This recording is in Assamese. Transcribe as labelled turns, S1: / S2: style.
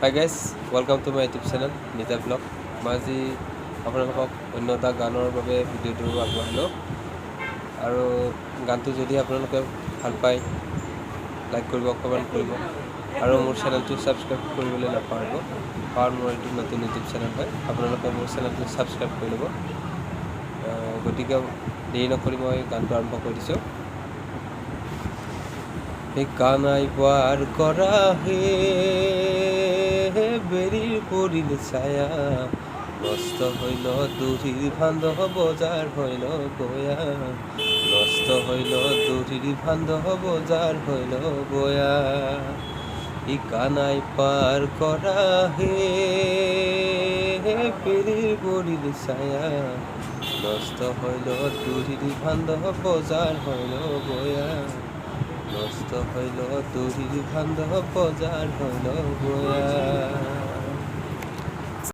S1: Hi guys, welcome to my YouTube channel নিতা ব্লগ। মই আজি আপোনালোকক অন্য এটা গানৰ বাবে ভিডিঅ'টো আগবঢ়ালোঁ। আৰু গানটো যদি আপোনালোকে ভাল পায়, লাইক কৰিব, কমেণ্ট কৰিব আৰু মোৰ চেনেলটো ছাবস্ক্ৰাইব কৰিবলৈ নাপাহৰিব, কাৰণ মোৰ এইটো নতুন ইউটিউব চেনেল হয়। আপোনালোকে মোৰ চেনেলটো ছাবস্ক্ৰাইব কৰি ল'ব। গতিকে দেৰি নকৰি মই গানটো আৰম্ভ কৰি দিছোঁ। কানাই পার করা হে বেরির পড়িল ছায়া, নষ্ট হইল দড়ির বান্ধব বজার হইল বয়া, নষ্ট হইল দড়ির বান্ধব বজার হইল বয়া। কানাই পার করা হে বেরির পড়িল ছায়া, নষ্ট হইল দড়ির বান্ধব বজার হইল বয়া, নষ্ট হইল দড়ির বান্ধব বজার হইল বয়া।